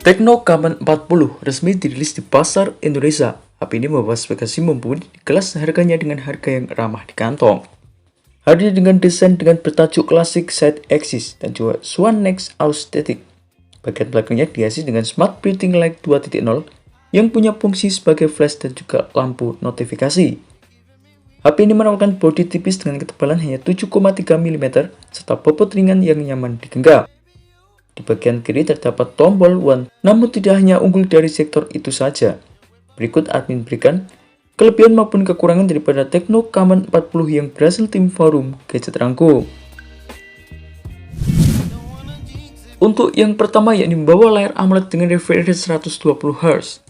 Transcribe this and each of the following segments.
Tecno Command 40 resmi dirilis di pasar Indonesia. HP ini membawa spesifikasi mumpuni di kelas harganya dengan harga yang ramah di kantong. Hadir dengan desain dengan bertajuk klasik side axis dan juga Swan Next Aesthetic. Bagian belakangnya dihiasi dengan Smart Breathing Light 2.0 yang punya fungsi sebagai flash dan juga lampu notifikasi. HP ini menawarkan bodi tipis dengan ketebalan hanya 7,3 mm serta bobot ringan yang nyaman digenggam. Di bagian kiri terdapat tombol One, namun tidak hanya unggul dari sektor itu saja. Berikut admin berikan kelebihan maupun kekurangan daripada Tecno Command 40 yang berhasil tim forum gadget rangkum. Untuk yang pertama yakni membawa layar AMOLED dengan refresh rate 120Hz.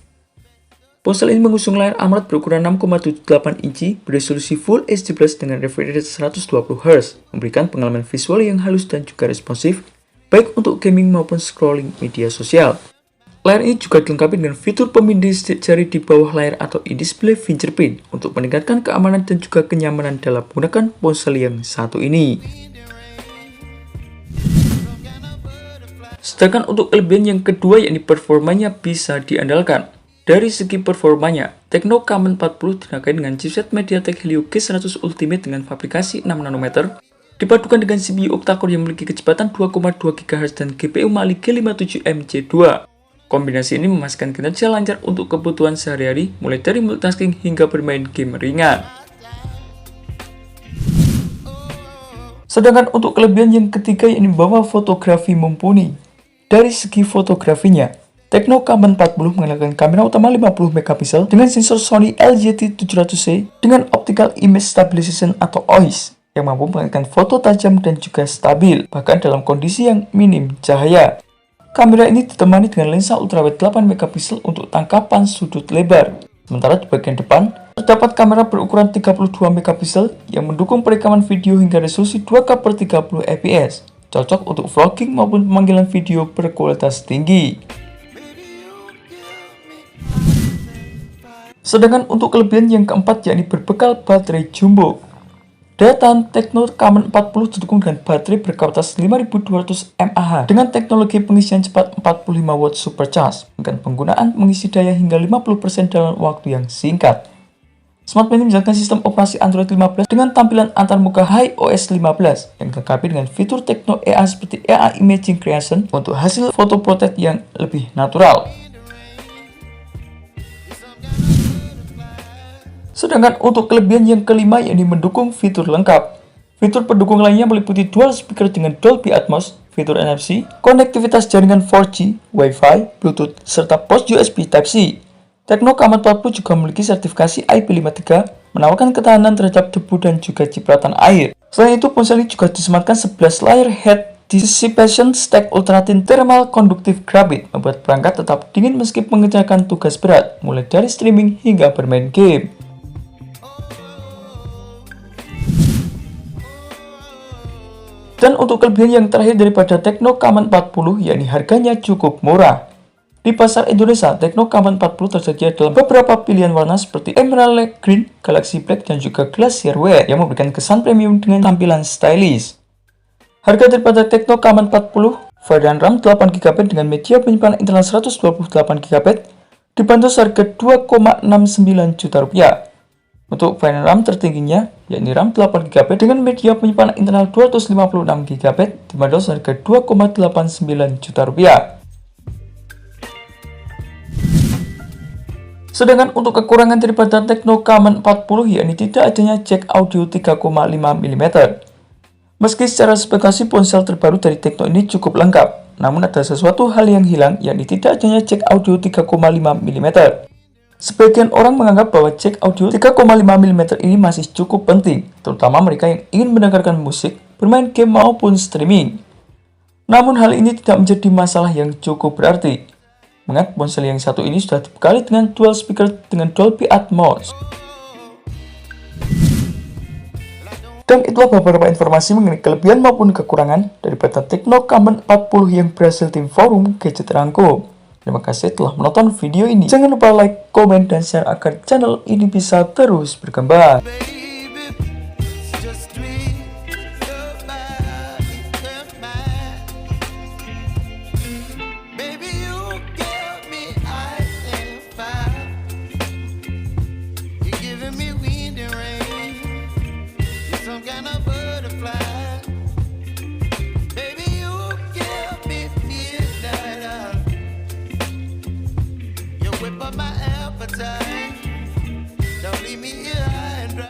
Ponsel ini mengusung layar AMOLED berukuran 6,78 inci beresolusi Full HD Plus dengan refresh rate 120Hz, memberikan pengalaman visual yang halus dan juga responsif, baik untuk gaming maupun scrolling media sosial. Layar ini juga dilengkapi dengan fitur pemindai jari di bawah layar atau in-display fingerprint untuk meningkatkan keamanan dan juga kenyamanan dalam menggunakan ponsel yang satu ini. Sedangkan untuk kelebihan yang kedua yakni performanya bisa diandalkan. Dari segi performanya, Tecno Command 40 dinakai dengan chipset MediaTek Helio G100 Ultimate dengan fabrikasi 6 nanometer, dipadukan dengan CPU octa-core yang memiliki kecepatan 2,2 GHz dan GPU Mali G57MC2. Kombinasi ini memastikan kinerja lancar untuk kebutuhan sehari-hari, mulai dari multitasking hingga bermain game ringan. Sedangkan untuk kelebihan yang ketiga yakni membawa fotografi mumpuni. Dari segi fotografinya, Tecno Command 40 menggunakan kamera utama 50 MP dengan sensor Sony LGT700C dengan Optical Image Stabilization atau OIS yang mampu menghasilkan foto tajam dan juga stabil, bahkan dalam kondisi yang minim cahaya. Kamera ini ditemani dengan lensa ultrawide 8 MP untuk tangkapan sudut lebar. Sementara di bagian depan, terdapat kamera berukuran 32 MP yang mendukung perekaman video hingga resolusi 2K/30 fps, cocok untuk vlogging maupun pemanggilan video berkualitas tinggi. Sedangkan untuk kelebihan yang keempat yakni berbekal baterai jumbo. Daya tahan Tecno Command 40 didukung dengan baterai berkapasitas 5200 mAh dengan teknologi pengisian cepat 45 watt supercharge dengan penggunaan mengisi daya hingga 50% dalam waktu yang singkat. Smartphone ini menjalankan sistem operasi Android 15 dengan tampilan antarmuka iOS 15 yang dilengkapi dengan fitur Tecno AI seperti AI Imaging Creation untuk hasil foto portrait yang lebih natural. Sedangkan untuk kelebihan yang kelima yakni mendukung fitur lengkap. Fitur pendukung lainnya meliputi dual speaker dengan Dolby Atmos, fitur NFC, konektivitas jaringan 4G, Wi-Fi, Bluetooth, serta port USB Type-C. Tecno Command 40 juga memiliki sertifikasi IP53, menawarkan ketahanan terhadap debu dan juga cipratan air. Selain itu, ponsel ini juga disematkan 11 layer head dissipation stack ultra thin thermal conductive graphite, membuat perangkat tetap dingin meski mengerjakan tugas berat, mulai dari streaming hingga bermain game. Dan untuk kelebihan yang terakhir daripada Tecno Command 40 yakni harganya cukup murah. Di pasar Indonesia, Tecno Command 40 tersedia dalam beberapa pilihan warna seperti Emerald Green, Galaxy Black, dan juga Glacier White yang memberikan kesan premium dengan tampilan stylish. Harga daripada Tecno Command 40, varian RAM 8GB dengan media penyimpanan internal 128GB dibantu seharga Rp2,69 juta. Untuk varian RAM tertingginya, yakni RAM 8GB dengan media penyimpanan internal 256GB dibanderol seharga Rp2,89 juta. Sedangkan untuk kekurangan daripada Tecno Command 40 yakni tidak adanya jack audio 3,5 mm. Meski secara spesifikasi ponsel terbaru dari Tecno ini cukup lengkap, namun ada sesuatu hal yang hilang yakni tidak adanya jack audio 3,5 mm. Sebagian orang menganggap bahwa jack audio 3,5 mm ini masih cukup penting, terutama mereka yang ingin mendengarkan musik, bermain game maupun streaming. Namun hal ini tidak menjadi masalah yang cukup berarti, mengingat ponsel yang satu ini sudah dibekali dengan dual speaker dengan Dolby Atmos. Dan itulah beberapa informasi mengenai kelebihan maupun kekurangan daripada Tecno Command 40 yang berhasil tim forum gadget rangkum. Terima kasih telah menonton video ini. Jangan lupa like, komen, dan share agar channel ini bisa terus berkembang.